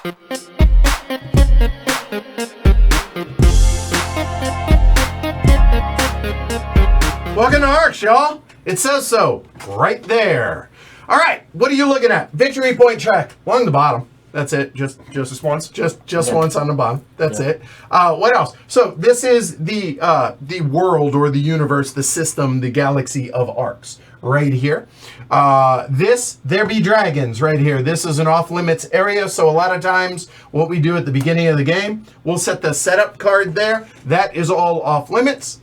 Welcome to Arcs, y'all. It says so right there. All right, what are you looking at? Victory point track along the bottom. That's it. Just once. Just once on the bottom. That's it. What else? So this is the world or the universe, the system, the galaxy of Arcs right here. There be dragons right here. This is an off-limits area, so a lot of times what we do at the beginning of the game, we'll set the setup card there. That is all off-limits.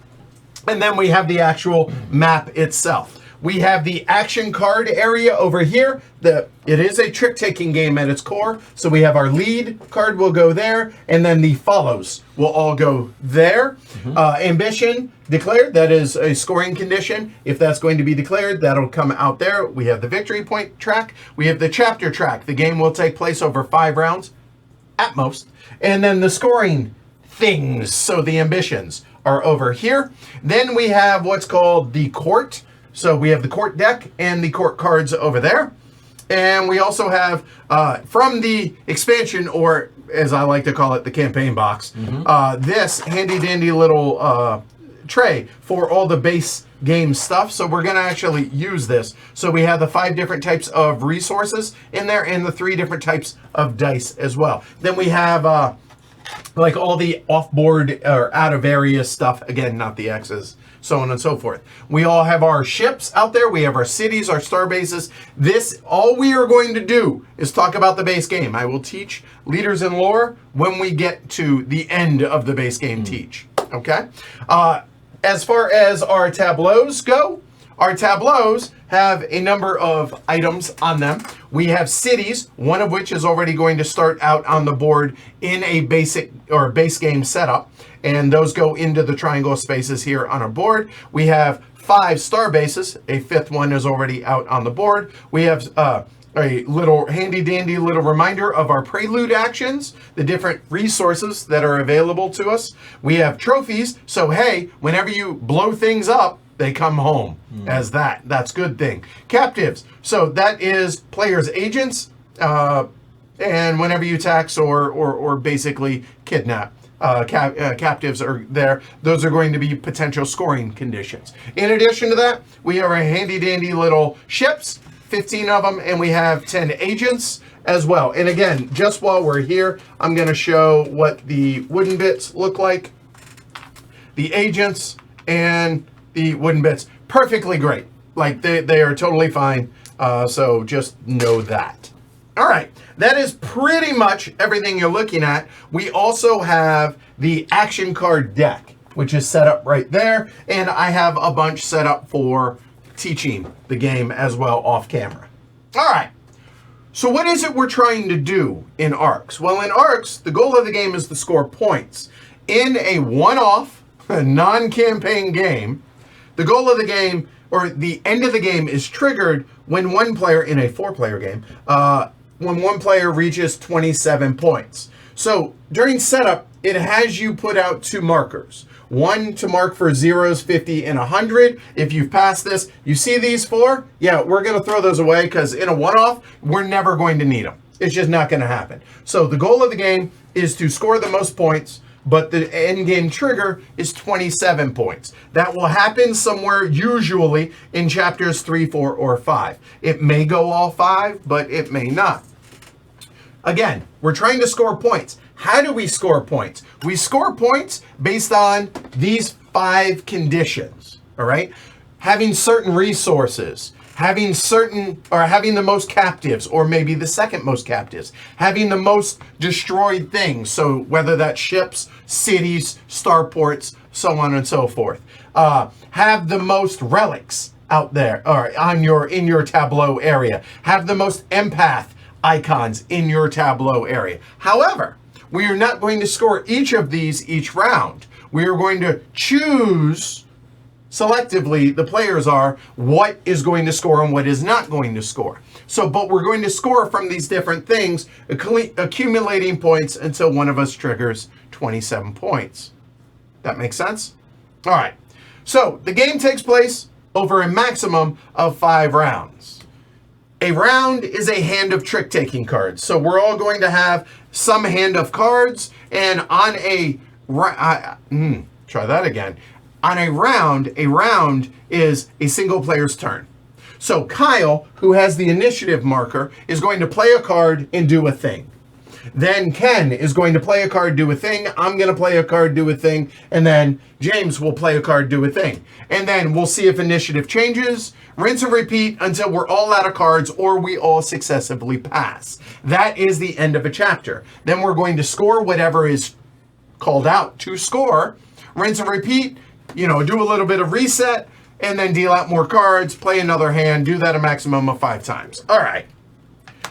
And then we have the actual map itself. We have the action card area over here. It is a trick-taking game at its core. So we have our lead card will go there, and then the follows will all go there. Ambition declared, that is a scoring condition. If that's going to be declared, that'll come out there. We have the victory point track. We have the chapter track. The game will take place over 5 rounds at most. And then the scoring things, so the ambitions, are over here. Then we have what's called the court. So we have the court deck and the court cards over there. And we also have, from the expansion, or as I like to call it, the campaign box, this handy-dandy little tray for all the base game stuff. So we're going to actually use this. So we have the 5 different types of resources in there and the 3 different types of dice as well. Then we have like all the off-board or out-of-area stuff. Again, not the X's, so on and so forth. We all have our ships out there. We have our cities, our star bases. All we are going to do is talk about the base game. I will teach leaders and lore when we get to the end of the base game teach. Okay? As far as our tableaus go, our tableaus have a number of items on them. We have cities, one of which is already going to start out on the board in a basic or base game setup, and those go into the triangle spaces here on our board. We have 5 star bases. A 5th one is already out on the board. We have a little handy-dandy little reminder of our prelude actions, the different resources that are available to us. We have trophies, so hey, whenever you blow things up, they come home as that. That's a good thing. Captives. So that is players' agents. And whenever you tax or basically kidnap, captives are there. Those are going to be potential scoring conditions. In addition to that, we have our handy-dandy little ships, 15 of them, and we have 10 agents as well. And again, just while we're here, I'm going to show what the wooden bits look like. The agents and the wooden bits, perfectly great. Like they are totally fine. So just know that. All right, that is pretty much everything you're looking at. We also have the action card deck, which is set up right there. And I have a bunch set up for teaching the game as well off camera. All right, so what is it we're trying to do in Arcs? Well, in Arcs, the goal of the game is to score points. In a one-off, non-campaign game, the goal of the game, or the end of the game, is triggered when one player, in a 4-player game, when one player reaches 27 points. So during setup, it has you put out 2 markers. One to mark for 0s, 50, and 100. If you've passed this, you see these 4? Yeah, we're going to throw those away because in a one-off, we're never going to need them. It's just not going to happen. So the goal of the game is to score the most points, but the end game trigger is 27 points. That will happen somewhere usually in chapters 3, 4, or 5. It may go all 5, but it may not. Again, we're trying to score points. How do we score points? We score points based on these 5 conditions, all right? Having certain resources, having the most captives, or maybe the second most captives, having the most destroyed things, so whether that's ships, cities, starports, so on and so forth. Have the most relics out there, or in your tableau area. Have the most empath icons in your tableau area. However, we are not going to score each of these each round. We are going to choose selectively, the players are, what is going to score and what is not going to score. So, but we're going to score from these different things, accumulating points until one of us triggers 27 points. That makes sense? All right. So the game takes place over a maximum of 5 rounds. A round is a hand of trick-taking cards. So we're all going to have some hand of cards, and on a try that again. On a round is a single player's turn. So Kyle, who has the initiative marker, is going to play a card and do a thing. Then Ken is going to play a card, do a thing. I'm going to play a card, do a thing. And then James will play a card, do a thing. And then we'll see if initiative changes. Rinse and repeat until we're all out of cards or we all successively pass. That is the end of a chapter. Then we're going to score whatever is called out to score. Rinse and repeat, do a little bit of reset, and then deal out more cards, play another hand, do that a maximum of 5 times. All right.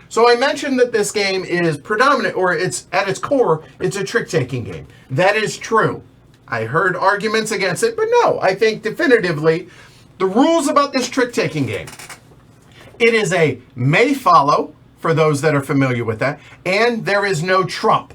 So I mentioned that this game is predominant, or it's at its core, it's a trick-taking game. That is true. I heard arguments against it, but no, I think definitively the rules about this trick-taking game. It is a may follow, for those that are familiar with that, and there is no trump.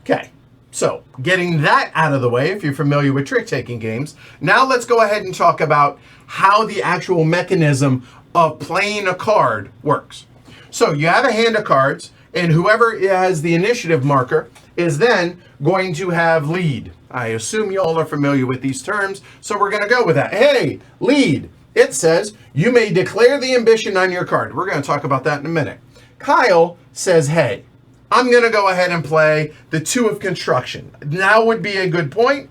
Okay. So, getting that out of the way, if you're familiar with trick-taking games, now let's go ahead and talk about how the actual mechanism of playing a card works. So, you have a hand of cards, and whoever has the initiative marker is then going to have lead. I assume you all are familiar with these terms, so we're going to go with that. Hey, lead. It says you may declare the ambition on your card. We're going to talk about that in a minute. Kyle says, hey, I'm going to go ahead and play the 2 of construction. Now would be a good point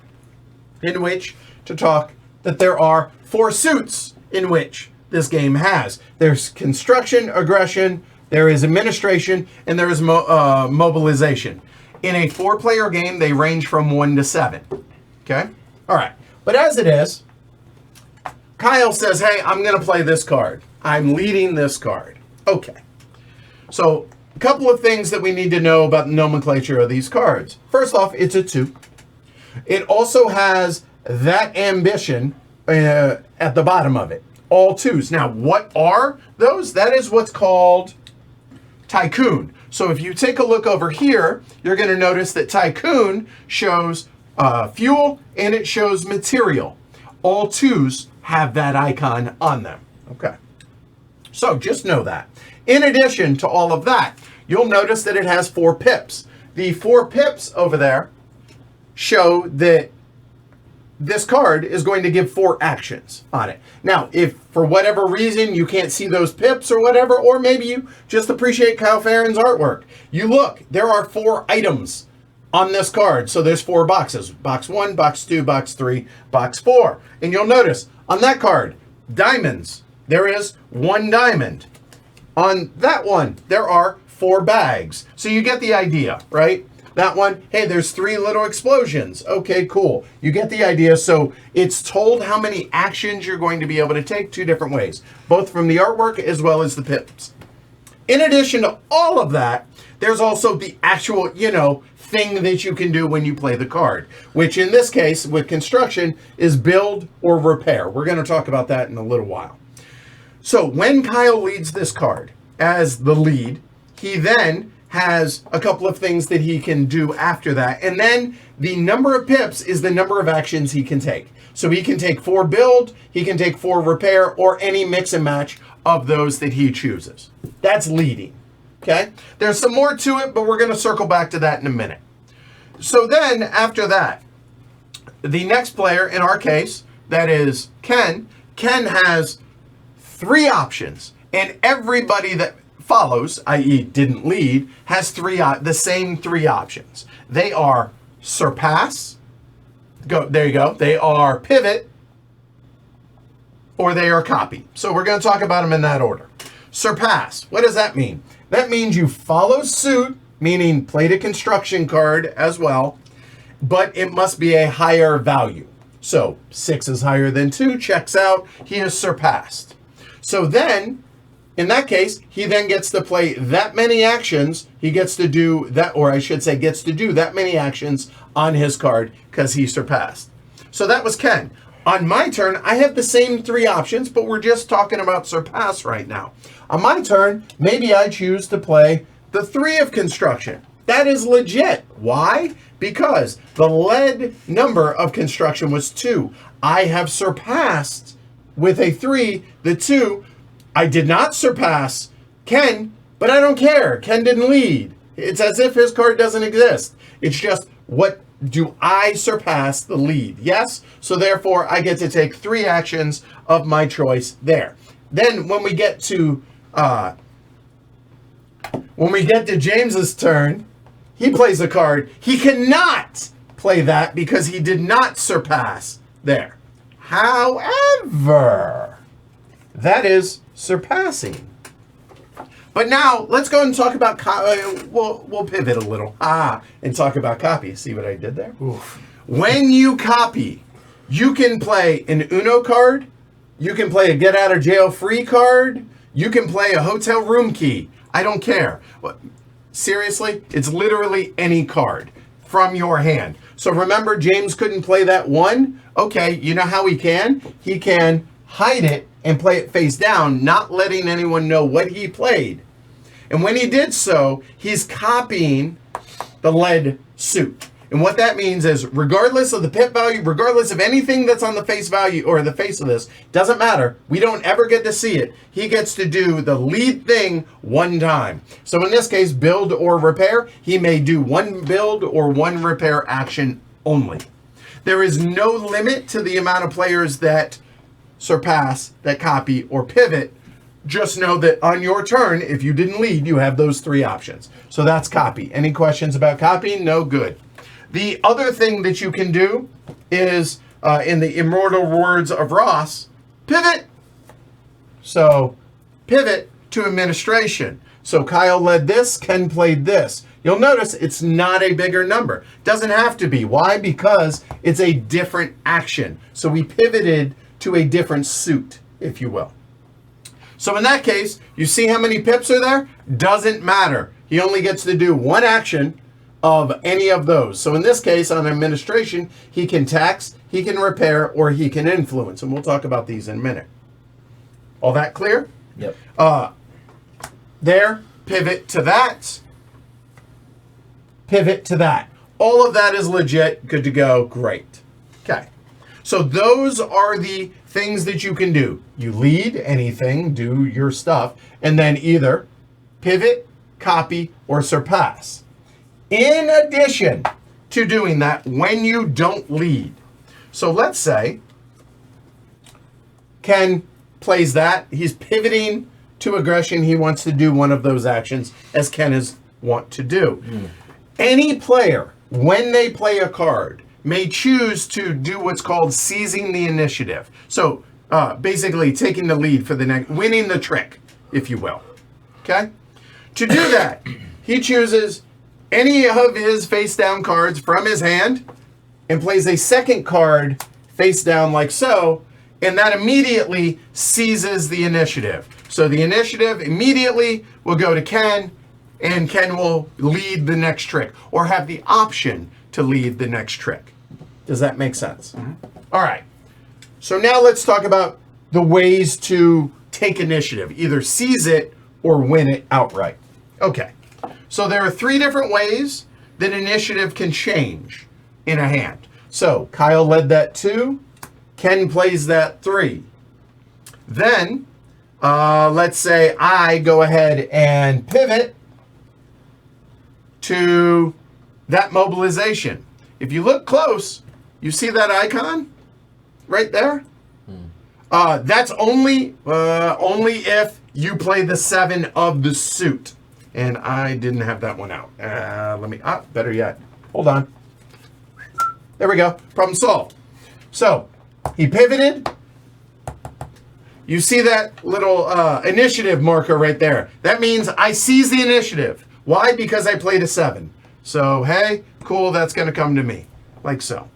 in which to talk that there are 4 suits in which this game has. There's construction, aggression, there is administration, and there is mobilization. In a 4-player game, they range from 1 to 7. Okay? All right. But as it is, Kyle says, hey, I'm going to play this card. I'm leading this card. Okay. So, a couple of things that we need to know about the nomenclature of these cards. First off, it's a 2. It also has that ambition at the bottom of it. All 2s. Now, what are those? That is what's called Tycoon. So if you take a look over here, you're going to notice that Tycoon shows fuel and it shows material. All 2s have that icon on them. Okay. So just know that. In addition to all of that, you'll notice that it has 4 pips. The 4 pips over there show that this card is going to give 4 actions on it. Now, if for whatever reason you can't see those pips or whatever, or maybe you just appreciate Kyle Farron's artwork, you look, there are 4 items on this card. So there's 4 boxes. Box 1, box 2, box 3, box 4. And you'll notice on that card, diamonds, there is 1 diamond. On that one, there are 4 bags. So you get the idea, right? That one, hey, there's 3 little explosions. Okay, cool. You get the idea. So it's told how many actions you're going to be able to take 2 different ways, both from the artwork as well as the pips. In addition to all of that, there's also the actual, thing that you can do when you play the card, which in this case, with construction, is build or repair. We're going to talk about that in a little while. So when Kyle leads this card as the lead, he then has a couple of things that he can do after that. And then the number of pips is the number of actions he can take. So he can take 4 build, he can take 4 repair, or any mix and match of those that he chooses. That's leading. Okay? There's some more to it, but we're going to circle back to that in a minute. So then, after that, the next player, in our case, that is Ken. Ken has 3 options, and everybody that follows, i.e. didn't lead, has the same 3 options. They are surpass, there you go, they are pivot, or they are copy. So we're going to talk about them in that order. Surpass, what does that mean? That means you follow suit, meaning played a construction card as well, but it must be a higher value. So 6 is higher than 2, checks out, he is surpassed. So then, in that case, he then gets to play that many actions. He gets to do that, or I should say, gets to do that many actions on his card because he surpassed. So that was Ken. On my turn, I have the same 3 options, but we're just talking about surpass right now. On my turn, maybe I choose to play the 3 of construction. That is legit. Why? Because the lead number of construction was 2. I have surpassed with a 3, the 2, I did not surpass Ken, but I don't care. Ken didn't lead. It's as if his card doesn't exist. It's just, what do I surpass the lead? Yes? So therefore, I get to take 3 actions of my choice there. Then when we get to James's turn, he plays a card. He cannot play that because he did not surpass there. However, that is surpassing. But now let's go and talk about we'll pivot a little and talk about copy. See what I did there? Oof. When you copy, you can play an Uno card, you can play a get out of jail free card, you can play a hotel room key. I don't care. Seriously, it's literally any card from your hand. So remember, James couldn't play that one. Okay, you know how he can? He can hide it and play it face down, not letting anyone know what he played. And when he did so, he's copying the lead suit. And what that means is, regardless of the pip value, regardless of anything that's on the face value or the face of this, doesn't matter. We don't ever get to see it. He gets to do the lead thing one time. So in this case, build or repair, he may do one build or one repair action only. There is no limit to the amount of players that surpass, that copy, or pivot. Just know that on your turn, if you didn't lead, you have those 3 options. So that's copy. Any questions about copying? No? Good. The other thing that you can do is, in the immortal words of Ross, pivot. So pivot to administration. So Kyle led this, Ken played this. You'll notice it's not a bigger number. Doesn't have to be. Why? Because it's a different action. So we pivoted to a different suit, if you will. So in that case, you see how many pips are there? Doesn't matter. He only gets to do one action of any of those. So in this case, on administration, he can tax, he can repair, or he can influence. And we'll talk about these in a minute. All that clear? Yep. There, pivot to that. Pivot to that. All of that is legit, good to go, great. Okay. So those are the things that you can do. You lead anything, do your stuff, and then either pivot, copy, or surpass. In addition to doing that when you don't lead. So let's say Ken plays that. He's pivoting to aggression. He wants to do one of those actions as Ken is want to do. Any player, when they play a card, may choose to do what's called seizing the initiative. So basically taking the lead for the next, winning the trick, if you will. Okay? To do that, he chooses any of his face down cards from his hand and plays a second card face down like so, and that immediately seizes the initiative. So the initiative immediately will go to Ken, and Ken will lead the next trick or have the option to lead the next trick. Does that make sense? Mm-hmm. All right. So now let's talk about the ways to take initiative, either seize it or win it outright. Okay. So there are 3 different ways that initiative can change in a hand. So Kyle led that 2. Ken plays that 3. Then let's say I go ahead and pivot to that mobilization. If you look close, you see that icon right there? That's only if you play the 7 of the suit. And I didn't have that one out. Better yet. Hold on. There we go. Problem solved. So, he pivoted. You see that little initiative marker right there. That means I seize the initiative. Why? Because I played a 7. So, hey, cool, that's going to come to me. Like so.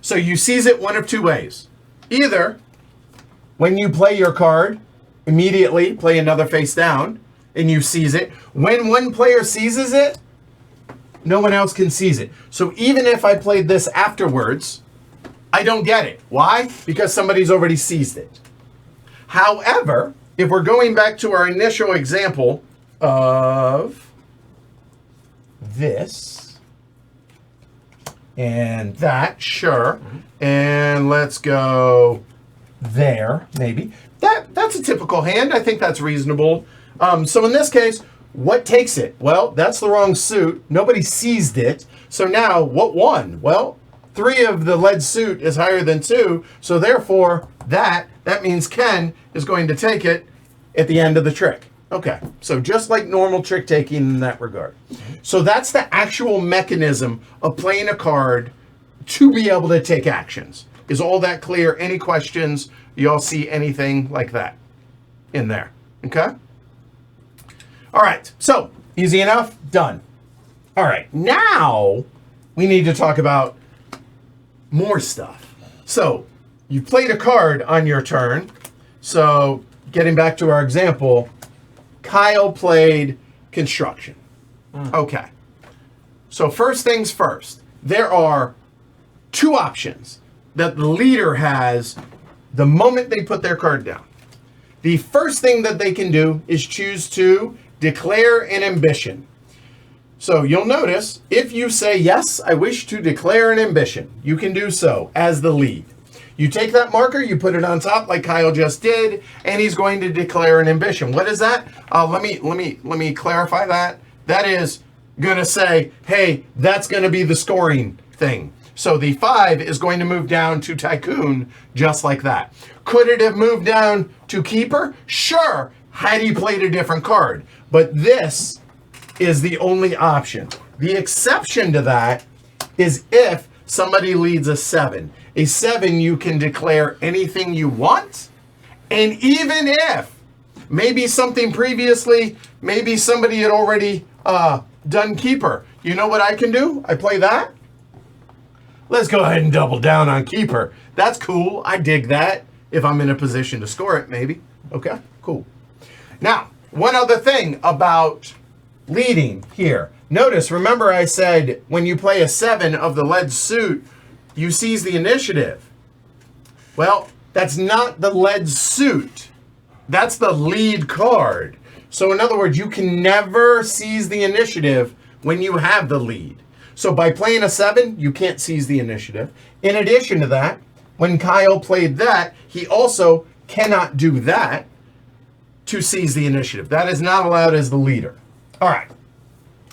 So, you seize it one of 2 ways. Either, when you play your card, immediately play another face down, and you seize it. When one player seizes it, no one else can seize it. So even if I played this afterwards, I don't get it. Why? Because somebody's already seized it. However, if we're going back to our initial example of this and that, sure. And let's go there, maybe. That's a typical hand. I think that's reasonable. So in this case, what takes it? Well, that's the wrong suit. Nobody seized it. So now, what won? Well, 3 of the lead suit is higher than 2. So therefore, that means Ken is going to take it at the end of the trick. Okay, so just like normal trick taking in that regard. So that's the actual mechanism of playing a card to be able to take actions. Is all that clear? Any questions? You all see anything like that in there? Okay? All right, so easy enough, done. All right, now we need to talk about more stuff. So you played a card on your turn. So getting back to our example, Kyle played construction. Okay, so first things first, there are 2 options that the leader has the moment they put their card down. The first thing that they can do is choose to declare an ambition. So you'll notice if you say, yes, I wish to declare an ambition, you can do so as the lead. You take that marker, you put it on top like Kyle just did, and he's going to declare an ambition. What is that? Let me clarify that. That is going to say, hey, that's going to be the scoring thing. So the 5 is going to move down to Tycoon just like that. Could it have moved down to Keeper? Sure, had he played a different card. But this is the only option. The exception to that is if somebody leads a 7. A 7, you can declare anything you want. And even if maybe something previously, maybe somebody had already done Keeper. You know what I can do? I play that. Let's go ahead and double down on Keeper. That's cool. I dig that. If I'm in a position to score it, maybe. Okay, cool. Now, one other thing about leading here. Notice, remember I said when you play a 7 of the lead suit, you seize the initiative. Well, that's not the lead suit. That's the lead card. So in other words, you can never seize the initiative when you have the lead. So by playing a 7, you can't seize the initiative. In addition to that, when Kyle played that, he also cannot do that to seize the initiative. That is not allowed as the leader. All right.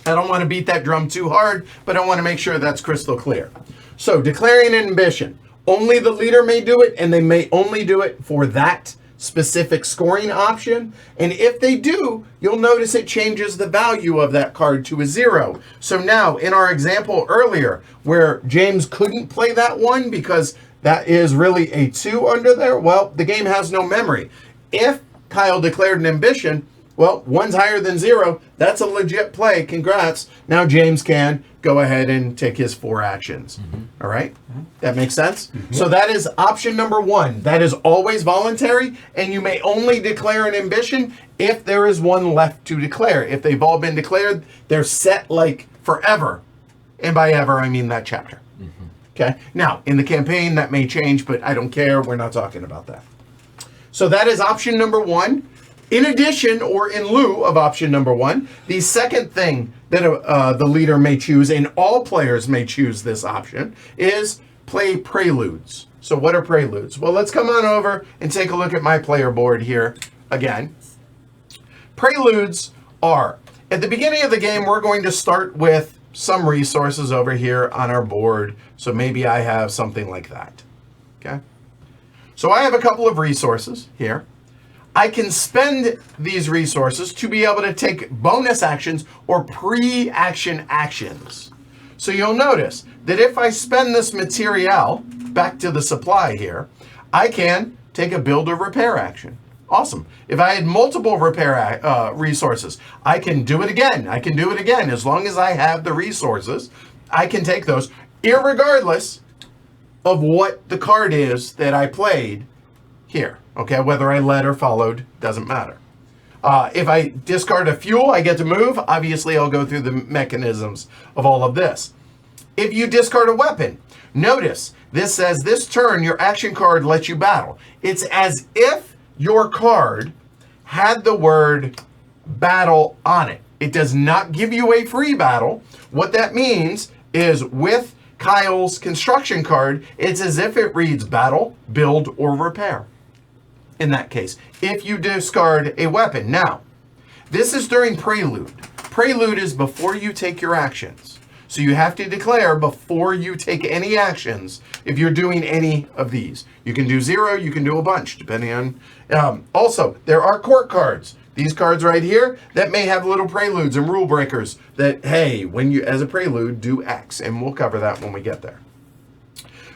I don't want to beat that drum too hard, but I want to make sure that's crystal clear. So declaring an ambition. Only the leader may do it, and they may only do it for that specific scoring option. And if they do, you'll notice it changes the value of that card to a 0. So now, in our example earlier, where James couldn't play that 1 because that is really a 2 under there, well, the game has no memory. If Kyle declared an ambition, well, 1's higher than 0. That's a legit play. Congrats. Now James can go ahead and take his 4 actions. All right? That makes sense? So that is option number 1. That is always voluntary, and you may only declare an ambition if there is 1 left to declare. If they've all been declared, they're set like forever. And by ever, I mean that chapter. Okay? Now, in the campaign, that may change, but I don't care. We're not talking about that. So that is option number 1. In addition, or in lieu of option number 1, the second thing that the leader may choose, and all players may choose this option, is play preludes. So what are preludes? Well, let's come on over and take a look at my player board here again. Preludes are, at the beginning of the game, we're going to start with some resources over here on our board. So maybe I have something like that. Okay. So I have a couple of resources here. I can spend these resources to be able to take bonus actions or pre-action actions. So you'll notice that if I spend this material, back to the supply here, I can take a build or repair action. Awesome. If I had multiple repair resources, I can do it again. I can do it again. As long as I have the resources, I can take those, irregardless of what the card is that I played here. Okay, whether I led or followed, doesn't matter. If I discard a fuel, I get to move. Obviously, I'll go through the mechanisms of all of this. If you discard a weapon, notice this says this turn, your action card lets you battle. It's as if your card had the word battle on it. It does not give you a free battle. What that means is with Kyle's construction card, it's as if it reads battle, build, or repair. in that case, if you discard a weapon. Now, this is during Prelude. Prelude is before you take your actions. So you have to declare before you take any actions if you're doing any of these. You can do 0, you can do a bunch, depending on... also, there are court cards. These cards right here that may have little preludes and rule breakers that, hey, when you, as a prelude, do X. And we'll cover that when we get there.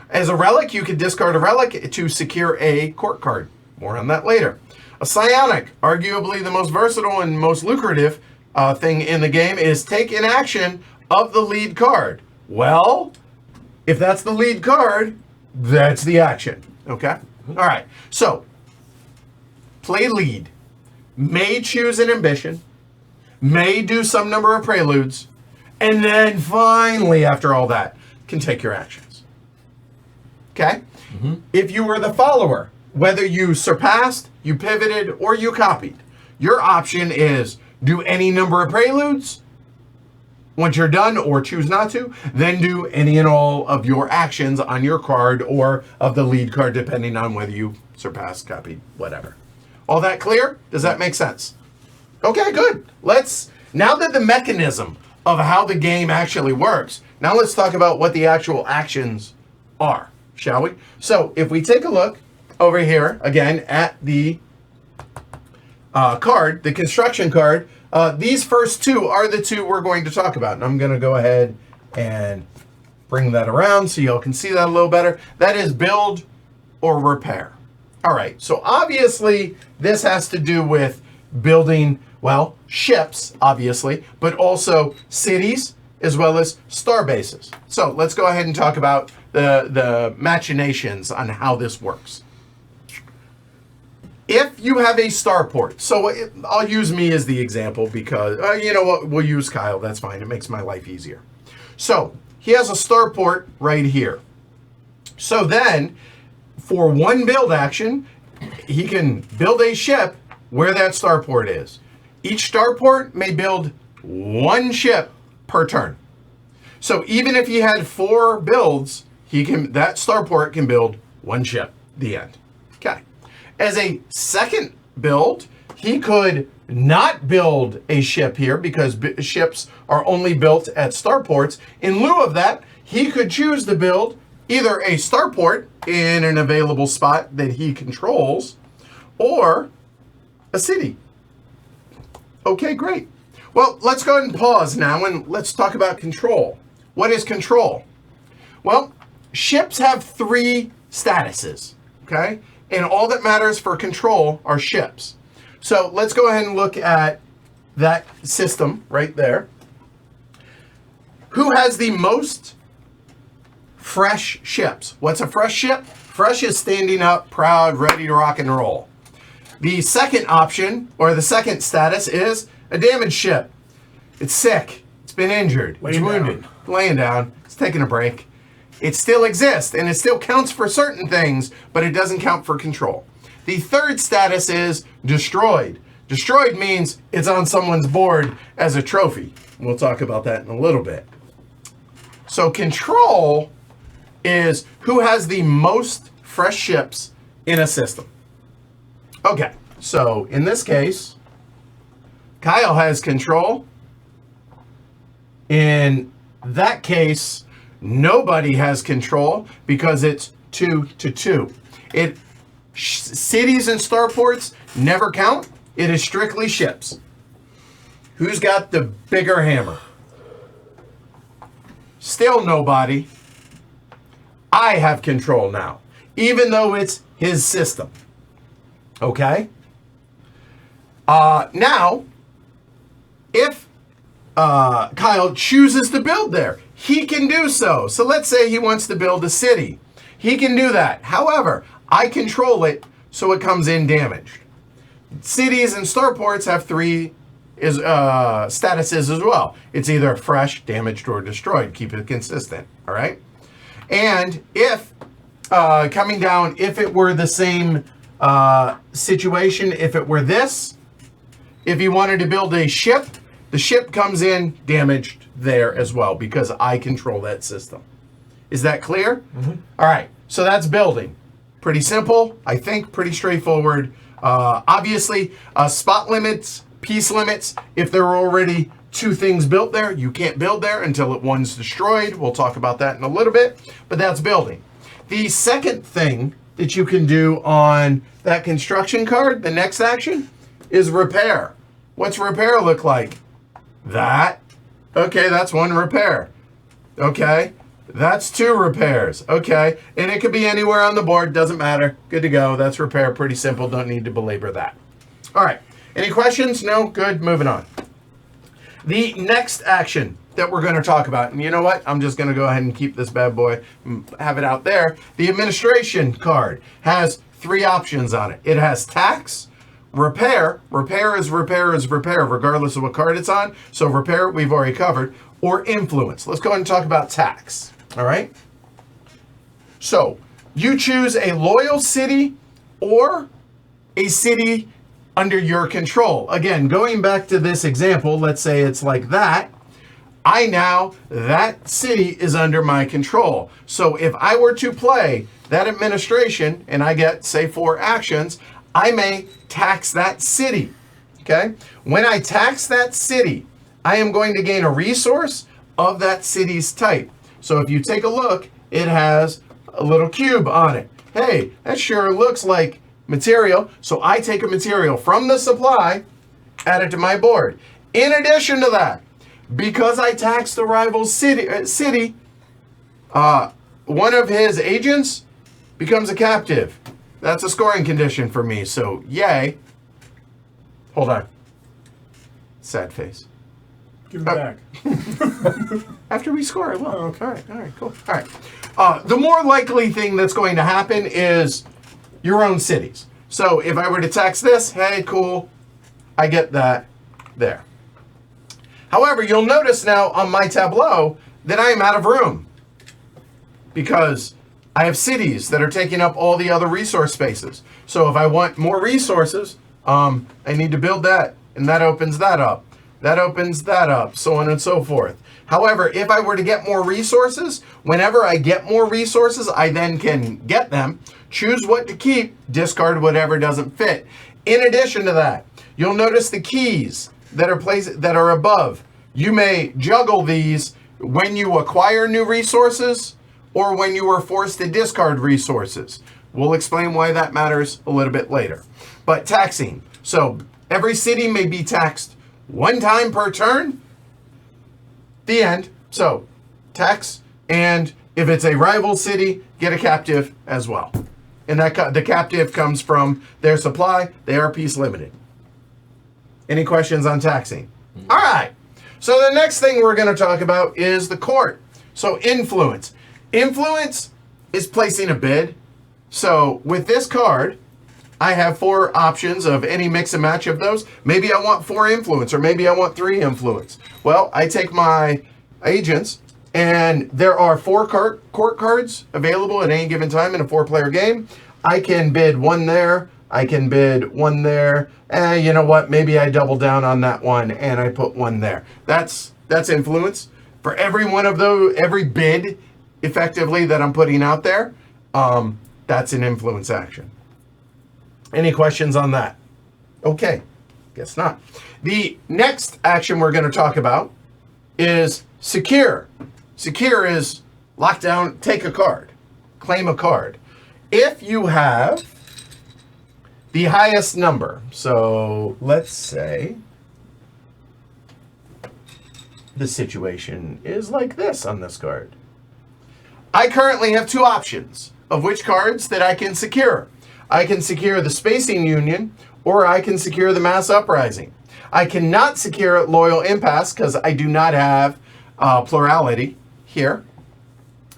As a relic, you can discard a relic to secure a court card. More on that later. A psionic, arguably the most versatile and most lucrative thing in the game, is take an action of the lead card. Well, if that's the lead card, that's the action. Okay? All right. So, play lead. May choose an ambition, may do some number of preludes, and then finally, after all that, can take your actions. Okay? If you were the follower, whether you surpassed, you pivoted, or you copied, your option is do any number of preludes. Once you're done, or choose not to, then do any and all of your actions on your card or of the lead card, depending on whether you surpassed, copied, whatever. All that clear? Does that make sense? Okay, good. Now that the mechanism of how the game actually works, now let's talk about what the actual actions are, shall we? So if we take a look over here, again, at the card, the construction card, these first two are the two we're going to talk about. And I'm going to go ahead and bring that around so y'all can see that a little better. That is build or repair. All right, so obviously this has to do with building, well, ships, obviously, but also cities as well as star bases. So let's go ahead and talk about the machinations on how this works. If you have a starport, so I'll use me as the example because, you know what, we'll use Kyle, that's fine, it makes my life easier. So he has a starport right here. So then, for one build action, he can build a ship where that starport is. Each starport may build one ship per turn. So even if he had 4 builds, that starport can build one ship. The end. Okay. As a second build, he could not build a ship here because ships are only built at starports. In lieu of that, he could choose to build either a starport in an available spot that he controls, or a city. Okay, great. Well, let's go ahead and pause now and let's talk about control. What is control? Well, ships have 3 statuses, okay? And all that matters for control are ships. So let's go ahead and look at that system right there. Who has the most fresh ships? What's a fresh ship? Fresh is standing up, proud, ready to rock and roll. The second option, or the second status, is a damaged ship. It's sick. It's been injured. It's wounded. Laying down. It's taking a break. It still exists, and it still counts for certain things, but it doesn't count for control. The third status is destroyed. Destroyed means it's on someone's board as a trophy. We'll talk about that in a little bit. So control is who has the most fresh ships in a system. Okay, so in this case, Kyle has control. In that case, nobody has control because it's 2-2. Cities and starports never count. It is strictly ships. Who's got the bigger hammer? Still nobody. I have control now, even though it's his system. Okay? Now, if Kyle chooses to build there, he can do so. So let's say he wants to build a city. He can do that. However, I control it so it comes in damaged. Cities and starports have 3 statuses as well. It's either fresh, damaged, or destroyed. Keep it consistent. All right? And if, coming down, if it were the same situation, if it were this, if you wanted to build a ship, the ship comes in damaged there as well because I control that system. Is that clear? Mm-hmm. All right, so that's building. Pretty simple, I think, pretty straightforward. Obviously, spot limits, piece limits, if there are already two things built there, you can't build there until one's destroyed. We'll talk about that in a little bit, but that's building. The second thing that you can do on that construction card, the next action, is repair. What's repair look like? That. Okay, that's one repair. Okay, that's two repairs. Okay, and it could be anywhere on the board, doesn't matter. Good to go. That's repair, pretty simple. Don't need to belabor that. All right, any questions? No? Good, moving on. The next action that we're going to talk about, and you know what? I'm just going to go ahead and keep this bad boy, have it out there. The administration card has three options on it. It has tax, repair. Repair is repair is repair, regardless of what card it's on. So repair, we've already covered. Or influence. Let's go ahead and talk about tax. All right? So you choose a loyal city or a city under your control. Again, going back to this example, let's say it's like that. That city is under my control. So if I were to play that administration and I get, say, 4 actions, I may tax that city. Okay? When I tax that city, I am going to gain a resource of that city's type. So if you take a look, it has a little cube on it. Hey, that sure looks like material. So I take a material from the supply, add it to my board. In addition to that, because I taxed the rival city, one of his agents becomes a captive. That's a scoring condition for me. So yay. Hold on. Sad face. Give it back. After we score, I will. Oh, okay. All right, cool. All right. The more likely thing that's going to happen is your own cities. So if I were to tax this, hey, cool, I get that there. However, you'll notice now on my tableau that I am out of room because I have cities that are taking up all the other resource spaces. So if I want more resources, I need to build that, and that opens that up. That opens that up, so on and so forth. However, if I were to get more resources, whenever I get more resources, I then can get them, choose what to keep, discard whatever doesn't fit. In addition to that, you'll notice the keys that are above. You may juggle these when you acquire new resources or when you are forced to discard resources. We'll explain why that matters a little bit later. But taxing. So every city may be taxed one time per turn. The end. So tax, and if it's a rival city, get a captive as well. And that the captive comes from their supply. They are piece limited. Any questions on taxing? All right. So the next thing we're going to talk about is the court. So influence. Influence is placing a bid. So with this card, I have 4 options of any mix and match of those. Maybe I want 4 influence, or maybe I want 3 influence. Well, I take my agents, and there are 4 court cards available at any given time in a 4-player game. I can bid 1 there. I can bid 1 there. And you know what? Maybe I double down on that one and I put 1 there. That's influence. For every one of those, every bid effectively that I'm putting out there, that's an influence action. Any questions on that? Okay, guess not. The next action we're going to talk about is secure. Secure is lock down, take a card, claim a card. If you have the highest number, so let's say the situation is like this on this card. I currently have 2 options of which cards that I can secure. I can secure the Spacing Union, or I can secure the Mass Uprising. I cannot secure Loyal Impasse because I do not have plurality here,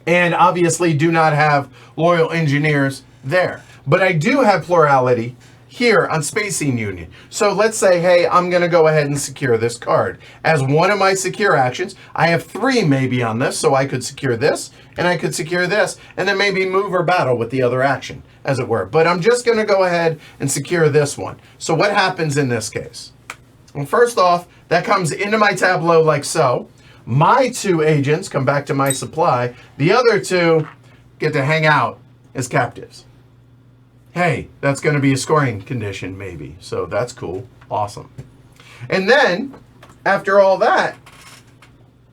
and obviously do not have Loyal Engineers there. But I do have plurality here on Spacing Union. So let's say, hey, I'm going to go ahead and secure this card. As one of my secure actions, I have 3 maybe on this, so I could secure this, and I could secure this, and then maybe move or battle with the other action, as it were. But I'm just going to go ahead and secure this one. So what happens in this case? Well, first off, that comes into my tableau like so. My 2 agents come back to my supply. The other 2 get to hang out as captives. Hey, that's going to be a scoring condition maybe. So that's cool. Awesome. And then, after all that,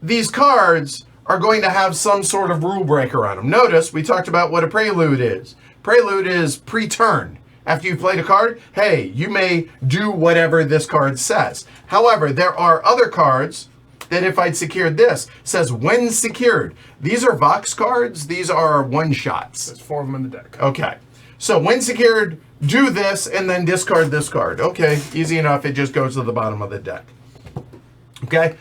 these cards are going to have some sort of rule breaker on them. Notice we talked about what a prelude is. Prelude is pre-turn. After you played a card, hey, you may do whatever this card says. However, there are other cards that if I'd secured this, says when secured. These are Vox cards. These are one-shots. There's 4 of them in the deck. Okay. So when secured, do this and then discard this card. Okay, easy enough. It just goes to the bottom of the deck. Okay.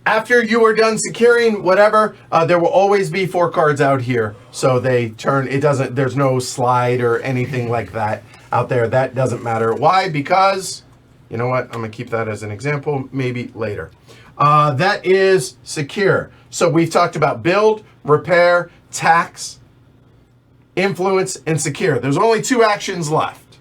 After you are done securing whatever, there will always be 4 cards out here. So they turn, there's no slide or anything like that out there. That doesn't matter. Why? Because, you know what? I'm going to keep that as an example, maybe later. That is secure. So we've talked about build, repair, tax, influence, and secure. There's only 2 actions left.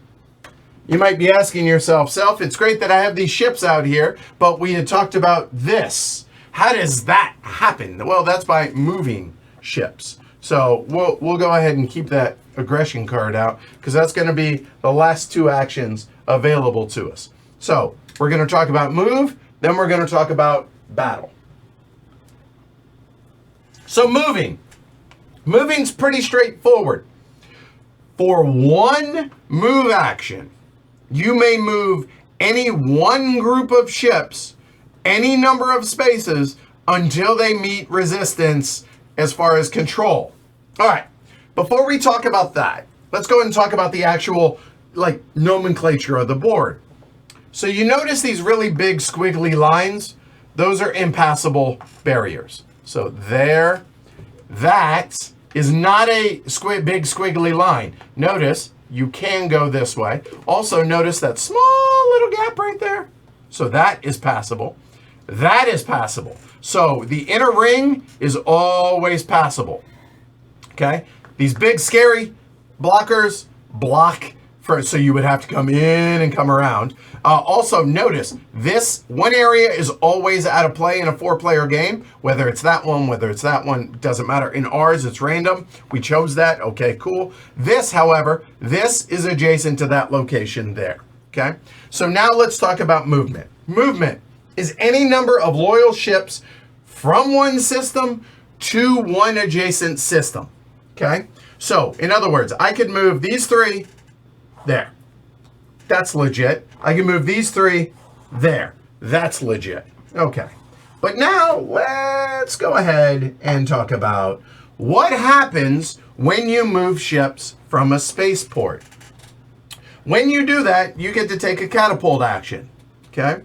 You might be asking yourself, Self, it's great that I have these ships out here, but we had talked about this. How does that happen? Well, that's by moving ships. So we'll go ahead and keep that aggression card out because that's going to be the last 2 actions available to us. So we're going to talk about move, then we're going to talk about battle. So moving. Moving's pretty straightforward. For 1 move action, you may move any 1 group of ships any number of spaces until they meet resistance as far as control. All right, before we talk about that, let's go ahead and talk about the actual nomenclature of the board. So you notice these really big squiggly lines? Those are impassable barriers. So there, that is not a big squiggly line. Notice you can go this way. Also notice that small little gap right there. So that is passable. That is passable. So the inner ring is always passable. Okay? These big scary blockers block first, so you would have to come in and come around. Also notice this one area is always out of play in a 4-player game, whether it's that one, whether it's that one, doesn't matter. In ours, it's random. We chose that. Okay, cool. This, however, this is adjacent to that location there. Okay? So now let's talk about movement. Movement is any number of loyal ships from one system to one adjacent system. Okay? So, in other words, I could move these 3 there. That's legit. I can move these 3 there. That's legit. Okay. But now, let's go ahead and talk about what happens when you move ships from a spaceport. When you do that, you get to take a catapult action. Okay?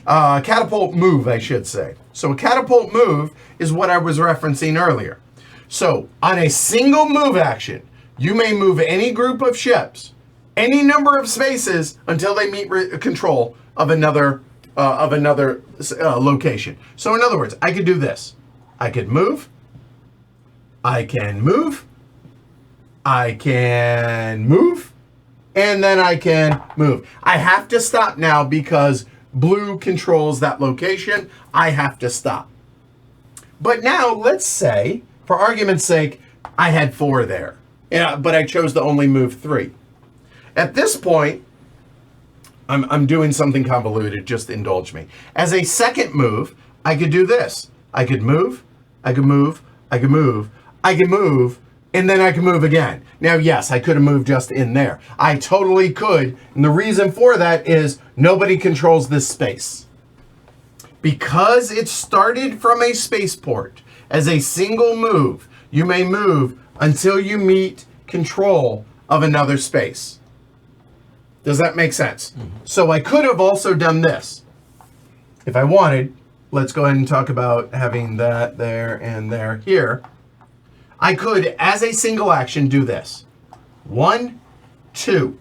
Catapult move, I should say. So a catapult move is what I was referencing earlier. So on a single move action, you may move any group of ships any number of spaces until they meet control of another location. So in other words, I could do this. I could move. I can move. I can move. And then I can move. I have to stop now because blue controls that location. I have to stop. But now let's say, for argument's sake, I had 4 there. Yeah, but I chose to only move 3. At this point, I'm doing something convoluted, just indulge me. As a second move, I could do this. I could move, I could move, I could move, I could move, and then I could move again. Now, yes, I could have moved just in there. I totally could, and the reason for that is nobody controls this space. Because it started from a spaceport, as a single move, you may move until you meet control of another space. Does that make sense? Mm-hmm. So I could have also done this. If I wanted, let's go ahead and talk about having that there and there here. I could, as a single action, do this. 1, 2.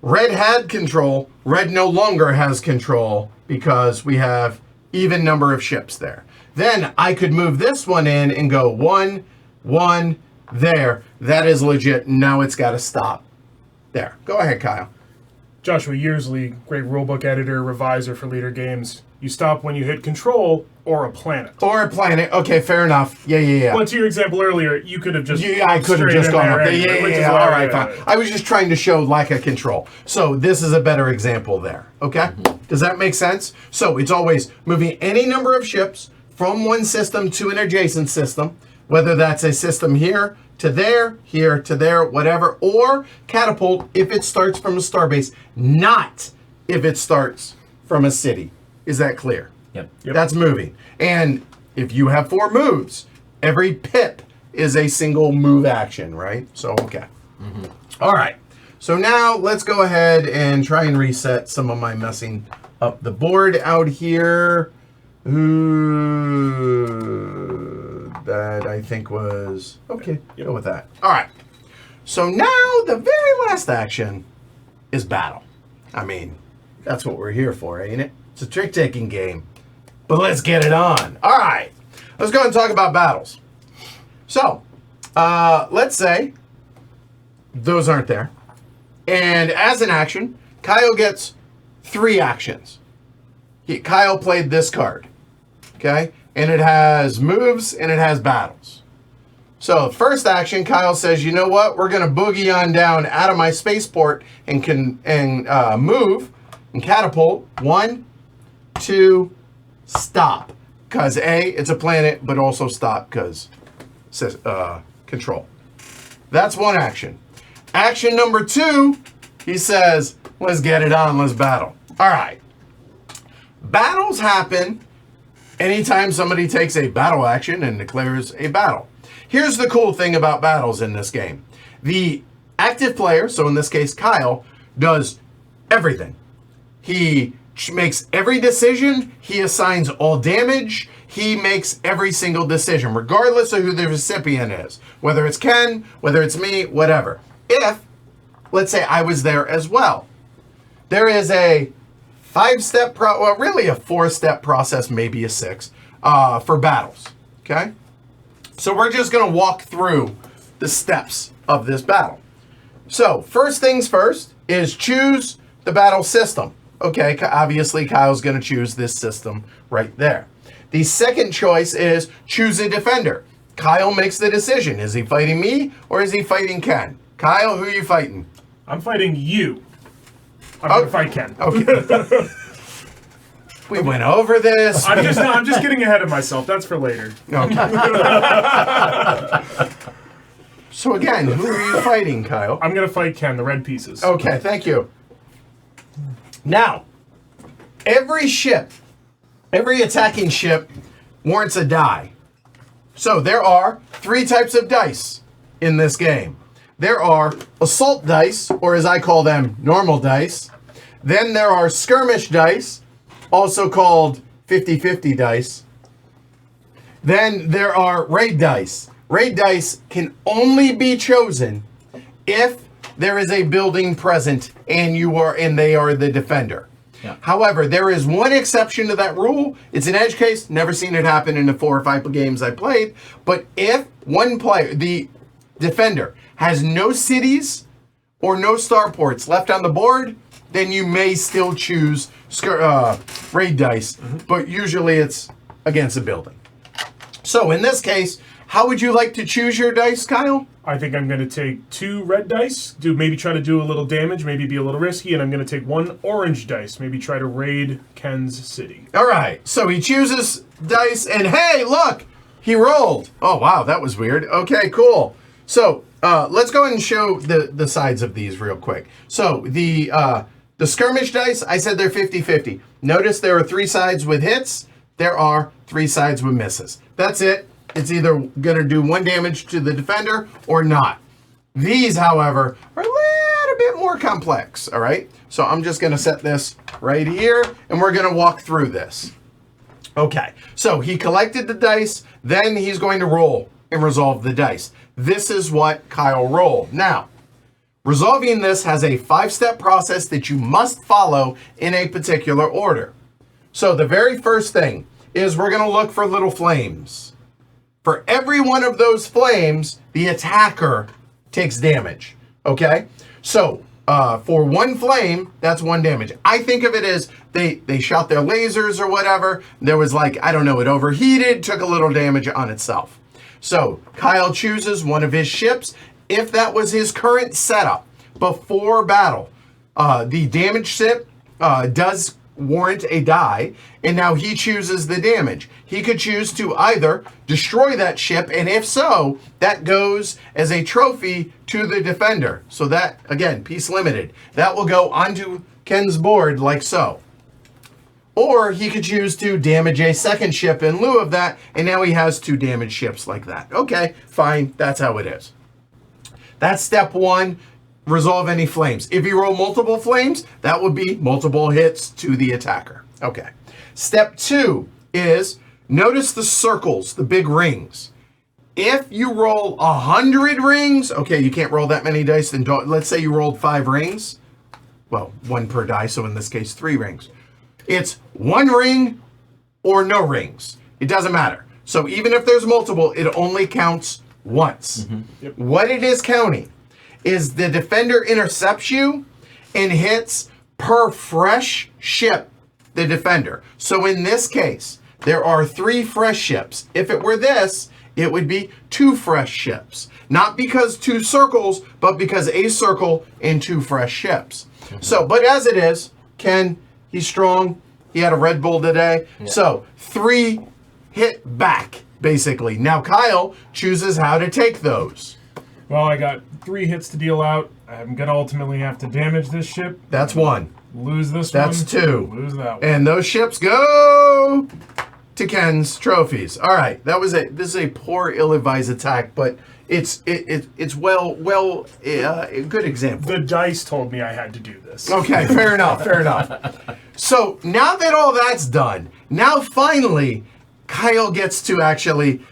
Red had control. Red no longer has control because we have even number of ships there. Then I could move this one in and go 1, 1, there. That is legit. Now it's got to stop. There. Go ahead, Kyle. Joshua Yearsley, great rulebook editor, reviser for Leader Games. You stop when you hit control, or a planet. Or a planet. Okay, fair enough. Yeah. Well, to your example earlier, you could have just I could have just gone up there. Yeah. All right, fine. Right. I was just trying to show lack of control. So this is a better example there. Okay? Does that make sense? So it's always moving any number of ships from one system to an adjacent system, whether that's a system here to there, whatever, or catapult if it starts from a starbase, not if it starts from a city. Is that clear? Yep. That's moving. And if you have 4 moves, every pip is a single move action, right? So, okay. All right. So now let's go ahead and try and reset some of my messing up the board out here. That I think was... Okay, go with that. All right. So now the very last action is battle. I mean, that's what we're here for, ain't it? It's a trick-taking game. But let's get it on. All right. Let's go ahead and talk about battles. So, let's say those aren't there. And as an action, Kyle gets 3 actions. Kyle played this card. Okay? And it has moves and it has battles. So, first action, Kyle says, you know what? We're going to boogie on down out of my spaceport and move and catapult. 1, 2, stop. Because A, it's a planet, but also stop because control. That's one action. Action number 2, he says, let's get it on, let's battle. All right. Battles happen anytime somebody takes a battle action and declares a battle. Here's the cool thing about battles in this game. The active player, so in this case Kyle, does everything. He makes every decision, he assigns all damage, he makes every single decision, regardless of who the recipient is. Whether it's Ken, whether it's me, whatever. If, let's say I was there as well, there is a 5-step, well, really a 4-step process, maybe a 6, for battles, okay? So we're just going to walk through the steps of this battle. So first things first is choose the battle system. Okay, obviously Kyle's going to choose this system right there. The second choice is choose a defender. Kyle makes the decision. Is he fighting me or is he fighting Ken? Kyle, who are you fighting? I'm fighting you. I'm going to fight Ken. Okay. We went over this. I'm just getting ahead of myself. That's for later. Okay. So again, who are you fighting, Kyle? I'm going to fight Ken, the red pieces. Okay, thank you. Now, every attacking ship warrants a die. So there are 3 types of dice in this game. There are assault dice, or as I call them, normal dice. Then there are skirmish dice, also called 50-50 dice. Then there are raid dice. Raid dice can only be chosen if there is a building present and they are the defender. Yeah. However, there is one exception to that rule. It's an edge case. Never seen it happen in the 4 or 5 games I played. But if one player, the defender, has no cities or no starports left on the board, then you may still choose raid dice. But usually it's against a building. So in this case, how would you like to choose your dice, Kyle? I think I'm going to take 2 red dice, maybe try to do a little damage, maybe be a little risky, and I'm going to take 1 orange dice, maybe try to raid Ken's city. All right, so he chooses dice, and hey, look, he rolled. Oh, wow, that was weird. Okay, cool. So let's go ahead and show the sides of these real quick. So the skirmish dice, I said they're 50-50. Notice there are 3 sides with hits. There are 3 sides with misses. That's it. It's either going to do 1 damage to the defender or not. These, however, are a little bit more complex, all right? So I'm just going to set this right here, and we're going to walk through this. Okay, so he collected the dice, then he's going to roll and resolve the dice. This is what Kyle rolled. Now, resolving this has a 5-step process that you must follow in a particular order. So the very first thing is we're going to look for little flames. For every one of those flames, the attacker takes damage, okay? So, For one flame, that's 1 damage. I think of it as they shot their lasers or whatever. There was like, I don't know, it overheated, took a little damage on itself. So Kyle chooses one of his ships. If that was his current setup before battle, the damage ship does warrant a die, and now he chooses the damage. He could choose to either destroy that ship, and if so, that goes as a trophy to the defender. So that, again, piece limited. That will go onto Ken's board like so. Or he could choose to damage a second ship in lieu of that, and now he has 2 damaged ships like that. Okay, fine, that's how it is. That's step 1. Resolve any flames. If you roll multiple flames, that would be multiple hits to the attacker. Okay. Step 2 is notice the circles, the big rings. If you roll 100 rings, okay, you can't roll that many dice. Then let's say you rolled 5 rings. Well, 1 per die, so in this case, 3 rings. It's 1 ring or no rings. It doesn't matter. So even if there's multiple, it only counts once. Mm-hmm. Yep. What it is counting is the defender intercepts you and hits per fresh ship the defender. So in this case, there are 3 fresh ships. If it were this, it would be 2 fresh ships. Not because 2 circles, but because a circle and 2 fresh ships. Mm-hmm. So, but as it is, Ken, he's strong. He had a Red Bull today. Yeah. So 3 hit back, basically. Now Kyle chooses how to take those. Well, I got 3 hits to deal out. I'm going to ultimately have to damage this ship. That's 1. Lose this one. That's 2. Lose that one. And those ships go to Ken's trophies. All right, this is a poor, ill-advised attack, but it's a good example. The dice told me I had to do this. Okay, fair enough. So now that all that's done, now finally Kyle gets to actually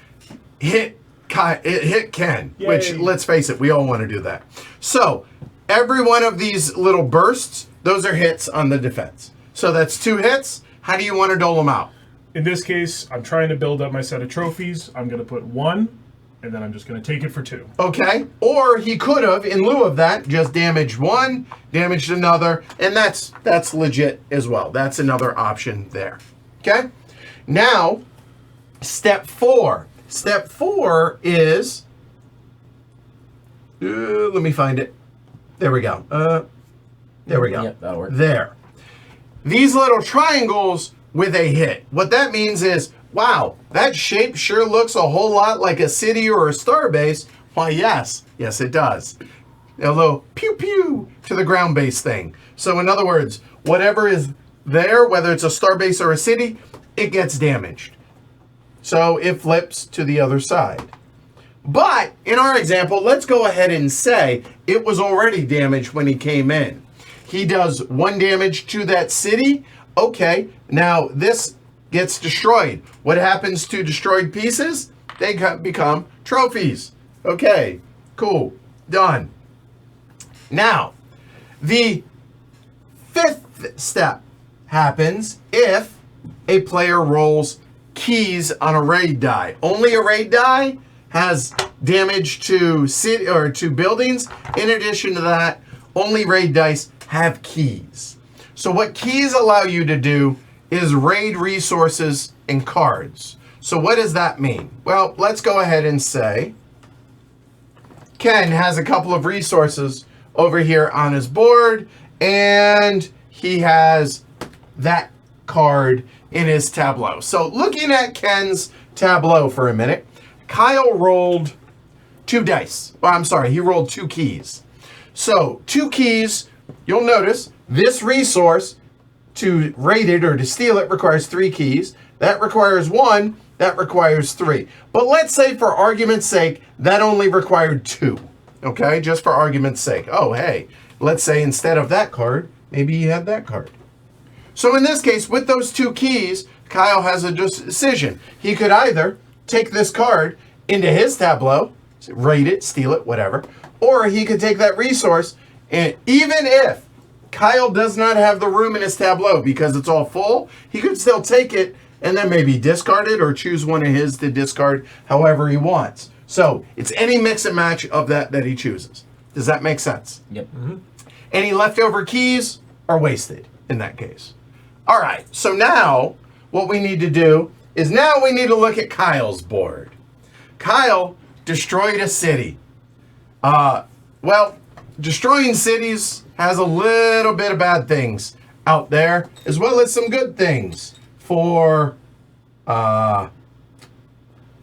hit Ken, Yay. Which, let's face it, we all want to do that. So every one of these little bursts, those are hits on the defense. So that's 2 hits. How do you want to dole them out? In this case, I'm trying to build up my set of trophies. I'm going to put 1, and then I'm just going to take it for 2. Okay. Or he could have, in lieu of that, just damaged 1, damaged another, and that's legit as well. That's another option there. Okay? Now, step 4. Step 4 is, let me find it. There we go. There we go. Yep, that'll work. There. These little triangles with a hit. What that means is, wow, that shape sure looks a whole lot like a city or a starbase. Why, yes. Yes, it does. A little pew-pew to the ground base thing. So in other words, whatever is there, whether it's a starbase or a city, it gets damaged. So it flips to the other side. But in our example, let's go ahead and say it was already damaged when he came in. He does 1 damage to that city. Okay, now this gets destroyed. What happens to destroyed pieces? They become trophies. Okay, cool, done. Now, the 5th step happens if a player rolls keys on a raid die. Only a raid die has damage to city or to buildings. In addition to that, only raid dice have keys. So what keys allow you to do is raid resources and cards. So what does that mean? Well, let's go ahead and say Ken has a couple of resources over here on his board, and he has that card in his tableau. So looking at Ken's tableau for a minute, Kyle rolled 2 dice. Well, I'm sorry, he rolled 2 keys. So 2 keys, you'll notice this resource to raid it or to steal it requires 3 keys. That requires 1, that requires 3. But let's say for argument's sake, that only required 2. Okay, just for argument's sake. Oh, hey, let's say instead of that card, maybe you had that card. So in this case, with those 2 keys, Kyle has a decision. He could either take this card into his tableau, raid it, steal it, whatever, or he could take that resource, and even if Kyle does not have the room in his tableau because it's all full, he could still take it and then maybe discard it or choose one of his to discard however he wants. So it's any mix and match of that he chooses. Does that make sense? Yep. Mm-hmm. Any leftover keys are wasted in that case. All right, so now what we need to do is now we need to look at Kyle's board. Kyle destroyed a city. Well, destroying cities has a little bit of bad things out there, as well as some good things for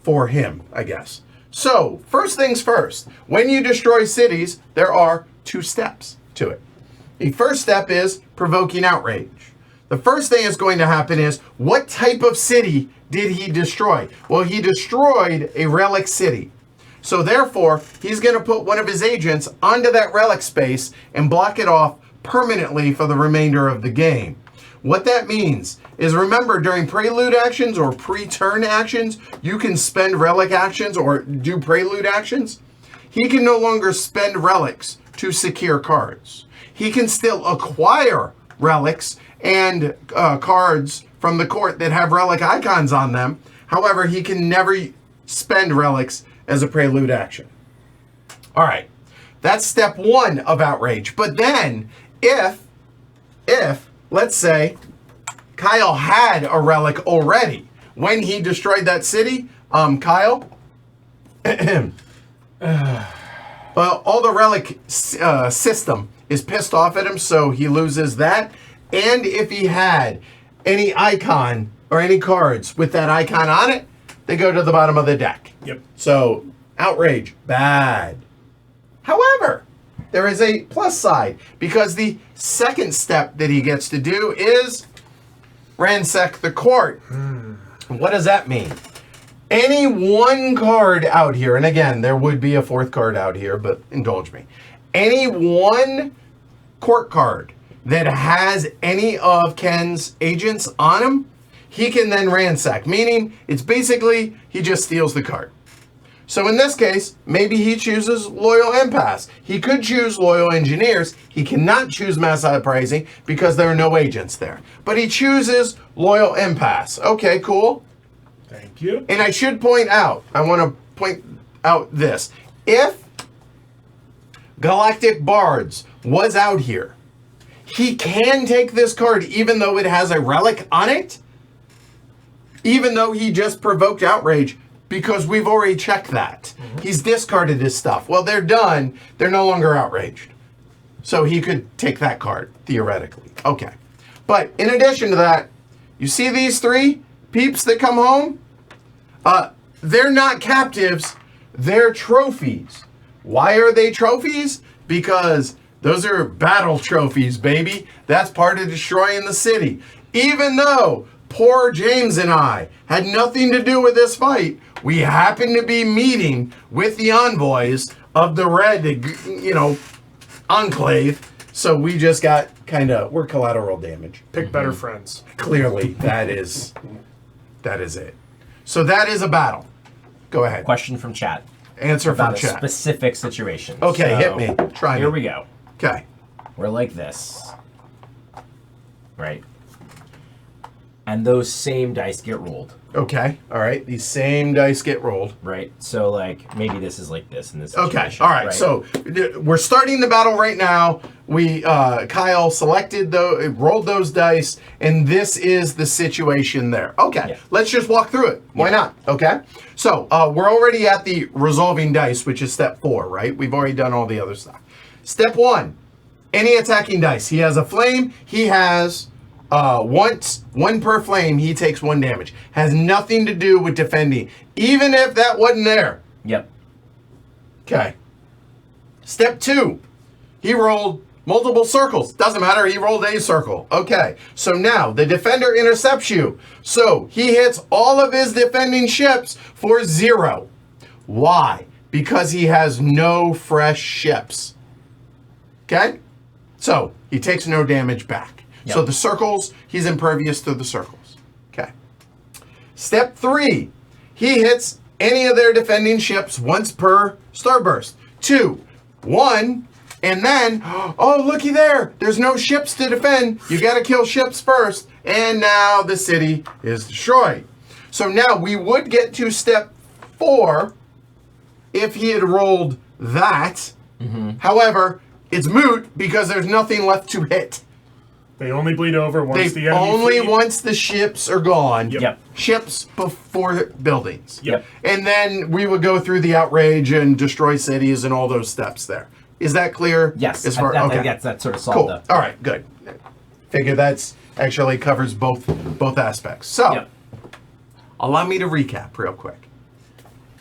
him, I guess. So, first things first, when you destroy cities, there are 2 steps to it. The first step is provoking outrage. The first thing that's going to happen is, what type of city did he destroy? Well, he destroyed a relic city. So therefore, he's going to put one of his agents onto that relic space and block it off permanently for the remainder of the game. What that means is, remember, during prelude actions or pre-turn actions, you can spend relic actions or do prelude actions. He can no longer spend relics to secure cards. He can still acquire relics and cards from the court that have relic icons on them. However, he can never spend relics as a prelude action. All right, that's step 1 of outrage. But then, if let's say Kyle had a relic already when he destroyed that city, Kyle, well, all the relic system is pissed off at him, so he loses that. And if he had any icon or any cards with that icon on it, they go to the bottom of the deck. Yep. So, outrage, bad. However, there is a plus side, because the second step that he gets to do is ransack the court. What does that mean? Any one card out here, and again, there would be a 4th card out here, but indulge me. Any one court card that has any of Ken's agents on him, he can then ransack, meaning it's basically he just steals the card. So in this case, maybe he chooses Loyal Impasse. He could choose Loyal Engineers. He cannot choose Mass Uprising because there are no agents there. But he chooses Loyal Impasse. Okay, cool. Thank you. And I should point out, I want to point out this. If Galactic Bards was out here, he can take this card even though it has a relic on it, even though he just provoked outrage, because we've already checked that. He's discarded his stuff. Well, they're done. They're no longer outraged. So he could take that card, theoretically. Okay. But in addition to that, you see these 3 peeps that come home? They're not captives. They're trophies. Why are they trophies? Because those are battle trophies, baby. That's part of destroying the city. Even though poor James and I had nothing to do with this fight, we happened to be meeting with the envoys of the Red, Enclave. So we just got we're collateral damage. Pick better friends. Clearly, that is it. So that is a battle. Go ahead. Question from chat. Answer from About a chat. specific situation. Okay, So, hit me. Try Here me. we go. Okay. We're like this. Right? And those same dice get rolled. Okay. All right. These same dice get rolled. Right? So, like, maybe this is like this in this Okay. situation. All right. So we're starting the battle right now. We Kyle selected rolled those dice, and this is the situation there. Okay. Yeah. Let's just walk through it. Why not? Okay. So we're already at the resolving dice, which is step 4, right? We've already done all the other stuff. Step 1, any attacking dice. He has a flame. He has one per flame. He takes 1 damage. Has nothing to do with defending, even if that wasn't there. Yep. Okay. Step 2, he rolled multiple circles. Doesn't matter, he rolled a circle. Okay, so now the defender intercepts you. So he hits all of his defending ships for 0. Why? Because he has no fresh ships. Okay? So he takes no damage back. Yep. So the circles, he's impervious to the circles. Okay. Step 3, he hits any of their defending ships once per starburst. 2, 1, and then, oh, looky there. There's no ships to defend. You got to kill ships first. And now the city is destroyed. So now we would get to step 4 if he had rolled that. However, it's moot because there's nothing left to hit. They only bleed over once the enemy only fleet- once the ships are gone. Yep. Ships before buildings. Yep. And then we would go through the outrage and destroy cities and all those steps there. Is that clear? Yes. As far, I guess that sort of solved cool. up. All right, good. Figure that's actually covers both aspects. So, Yep. allow me to recap real quick.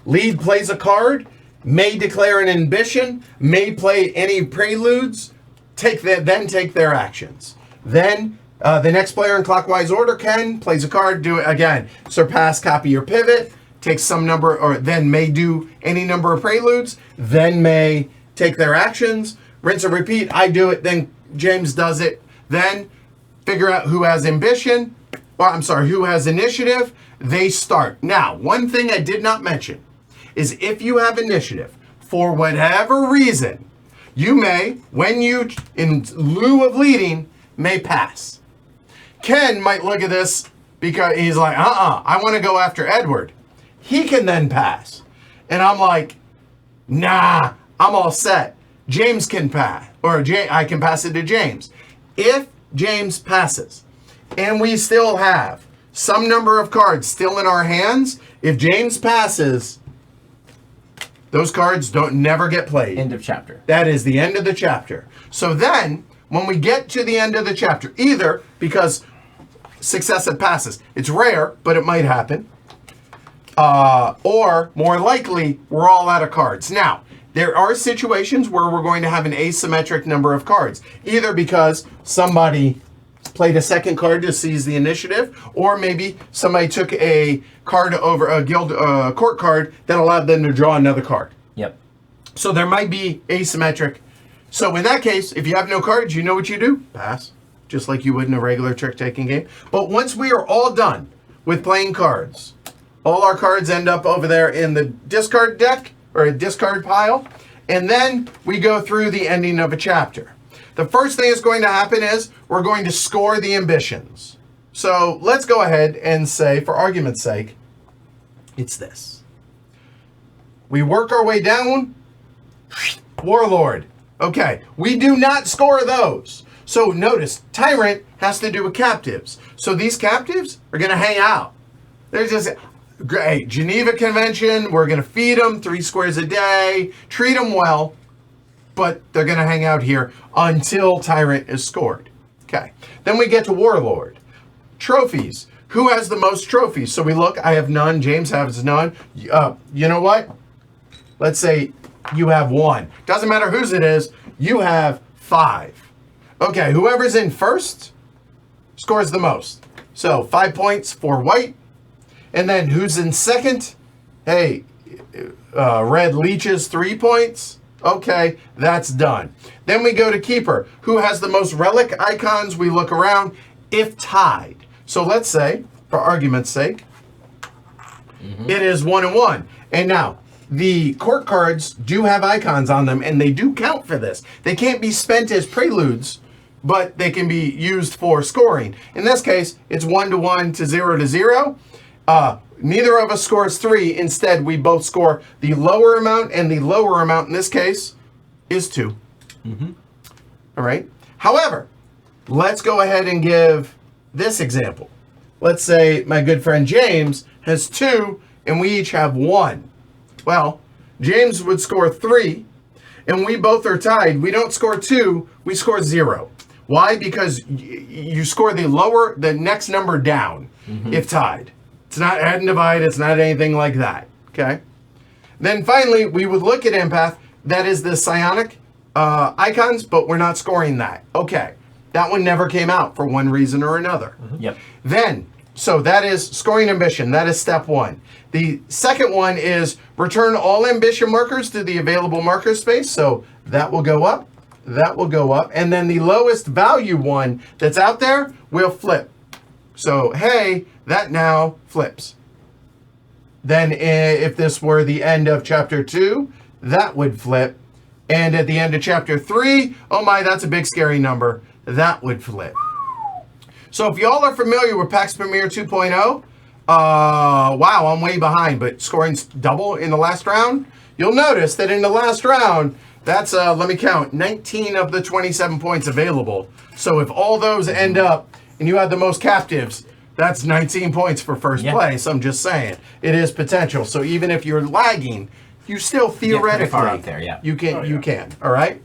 Lead plays a card, may declare an ambition, may play any preludes, then take their actions. Then the next player in clockwise order plays a card, do it again. Surpass, copy, or pivot, takes some number, or then may do any number of preludes, then may take their actions, rinse and repeat. I do it, then James does it, then figure out who has ambition, who has initiative, they start. Now, one thing I did not mention is if you have initiative, for whatever reason, you may, when you, in lieu of leading, may pass. Ken might look at this because he's like, I want to go after Edward. He can then pass. And I'm like, nah, I'm all set. James can pass, or I can pass it to James. If James passes, and we still have some number of cards still in our hands, if James passes, those cards never get played. End of chapter. That is the end of the chapter. So then, when we get to the end of the chapter, either because successive passes, it's rare, but it might happen, or more likely, we're all out of cards. Now, there are situations where we're going to have an asymmetric number of cards, either because somebody played a second card to seize the initiative, or maybe somebody took a card over a guild court card that allowed them to draw another card. Yep. So there might be asymmetric. So in that case, if you have no cards, you know what you do? Pass. Just like you would in a regular trick-taking game. But once we are all done with playing cards, all our cards end up over there in the discard deck, or a discard pile, and then we go through the ending of a chapter. The first thing that's going to happen is we're going to score the ambitions. So let's go ahead and say, for argument's sake, it's this. We work our way down, Warlord. Okay, we do not score those. So notice, Tyrant has to do with captives. So these captives are going to hang out. They're just, great, Geneva Convention, we're going to feed them 3 squares a day, treat them well, but they're going to hang out here until Tyrant is scored. Okay, then we get to Warlord. Trophies. Who has the most trophies? So we look, I have none, James has none. You know what? Let's say you have 1. Doesn't matter whose it is, you have 5. Okay, whoever's in first scores the most. So 5 points for white. And then who's in second? Hey, red leeches 3 points. Okay, that's done. Then we go to keeper. Who has the most relic icons? We look around. If tied. So let's say, for argument's sake, it is 1 and 1. And now, the court cards do have icons on them, and they do count for this. They can't be spent as preludes, but they can be used for scoring. In this case, it's 1 to 1 to 0 to 0. Neither of us scores 3. Instead, we both score the lower amount, and the lower amount in this case is 2. All right. However, let's go ahead and give this example. Let's say my good friend James has 2, and we each have 1. Well, James would score 3, and we both are tied. We don't score 2, we score 0. Why? Because you score the next number down if tied. It's not add and divide, it's not anything like that. Okay? Then finally, we would look at empath. That is the psionic icons, but we're not scoring that. Okay. That one never came out for one reason or another. Yep. Then, so that is scoring ambition. That is step 1. The second one is return all ambition markers to the available marker space. So that will go up. That will go up. And then the lowest value one that's out there will flip. So, hey, that now flips. Then if this were the end of chapter 2, that would flip. And at the end of chapter 3, oh my, that's a big scary number. That would flip. So if y'all are familiar with PAX Premier 2.0, wow, I'm way behind, but scoring double in the last round, you'll notice that in the last round, That's, let me count, 19 of the 27 points available. So if all those end up and you have the most captives, that's 19 points for first place. I'm just saying. It is potential. So even if you're lagging, you still theoretically far out there, yeah. you can. All right.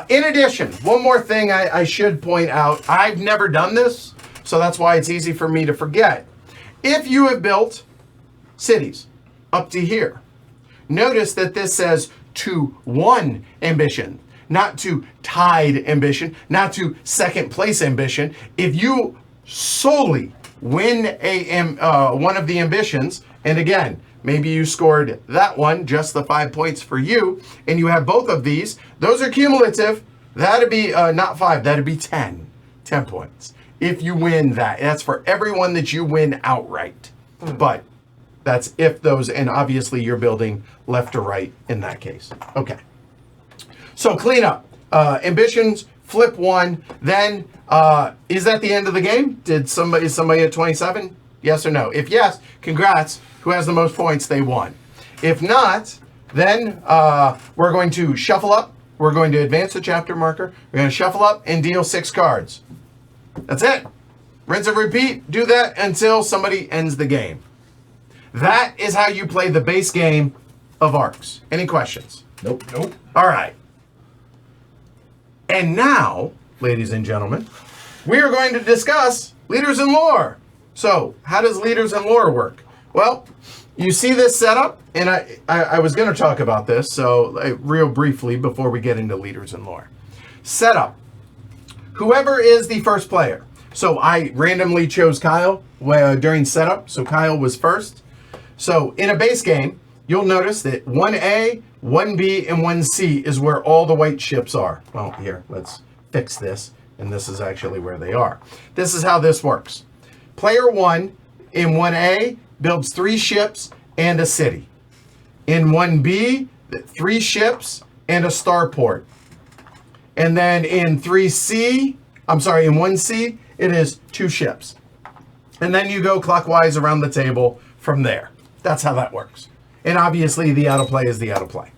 In addition, one more thing I should point out. I've never done this, so that's why it's easy for me to forget. If you have built cities up to here, notice that this says to 1 ambition, not to tied ambition, not to second place ambition. If you solely win one of the ambitions, and again, maybe you scored that one, just the 5 points for you, and you have both of these, those are cumulative. That'd be not 5, that'd be 10 points. If you win that, that's for everyone that you win outright. But that's if those, and obviously you're building left or right in that case. Okay. So clean up. Ambitions, flip 1. Then, is that the end of the game? Is somebody at 27? Yes or no? If yes, congrats. Who has the most points, they won. If not, then we're going to shuffle up. We're going to advance the chapter marker. We're going to shuffle up and deal 6 cards. That's it. Rinse and repeat. Do that until somebody ends the game. That is how you play the base game of Arcs. Any questions? Nope. All right. And now, ladies and gentlemen, we are going to discuss leaders and lore. So, how does leaders and lore work? Well, you see this setup, and I was going to talk about this, so real briefly before we get into leaders and lore. Setup. Whoever is the first player. So I randomly chose Kyle during setup, so Kyle was first. So in a base game, you'll notice that 1A, 1B, and 1C is where all the white ships are. Well, here, let's fix this, and this is actually where they are. This is how this works. Player 1 in 1A builds 3 ships and a city. In 1B, 3 ships and a starport. And then in 1C, it is 2 ships. And then you go clockwise around the table from there. That's how that works. And obviously the out of play is the out of play.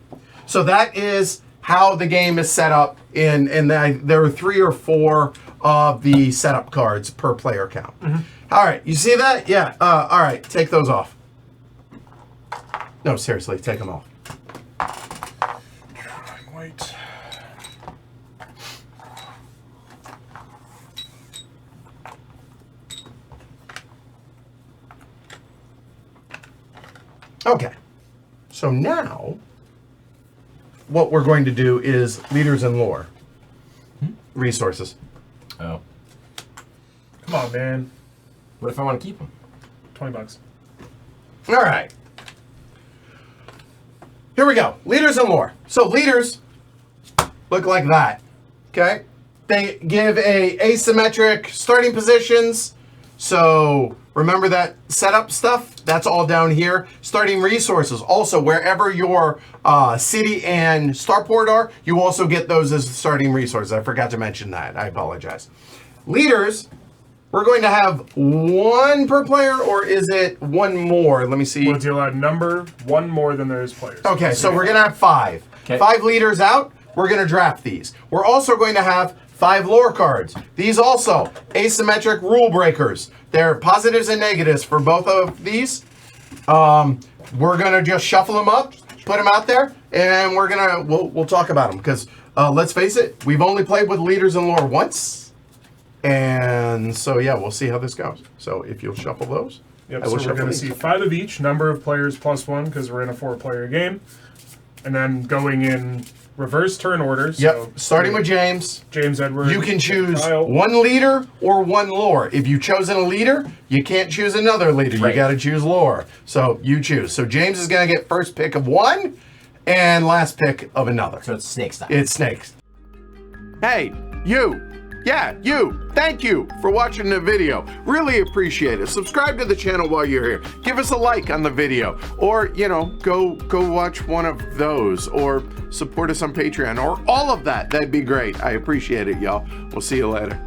So that is how the game is set up there are 3 or 4 of the setup cards per player count. Mm-hmm. All right, you see that? Yeah, all right, take those off. No, seriously, take them off. Wait. Okay, so now what we're going to do is leaders and lore. Resources. Oh. Come on, man. What if I want to keep them? $20. All right. Here we go. Leaders and lore. So leaders look like that. Okay? They give a asymmetric starting positions. So remember that setup stuff? That's all down here. Starting resources. Also, wherever your city and starport are, you also get those as starting resources. I forgot to mention that. I apologize. Leaders, we're going to have 1 per player, or is it 1 more? Let me see. We'll deal out number 1 more than there is players. Okay, so we're going to have 5. Okay. 5 leaders out. We're going to draft these. We're also going to have 5 lore cards. These also asymmetric rule breakers. They're positives and negatives for both of these. We're going to just shuffle them up, put them out there, and we'll talk about them because let's face it, we've only played with leaders and lore once. And so, yeah, we'll see how this goes. So if you'll shuffle those. Yep, so we're going to see 5 of each, number of players plus 1, because we're in a 4-player game. And then going in reverse turn order. Yep, So starting with James. James Edward. You can choose Kyle. 1 leader or 1 lore. If you've chosen a leader, you can't choose another leader. Right. You got to choose lore. So you choose. So James is going to get first pick of 1 and last pick of another. So it's snake style. It's snakes. Hey, you. Yeah, you. Thank you for watching the video. Really appreciate it. Subscribe to the channel while you're here. Give us a like on the video. Or, go watch one of those. Or support us on Patreon. Or all of that. That'd be great. I appreciate it, y'all. We'll see you later.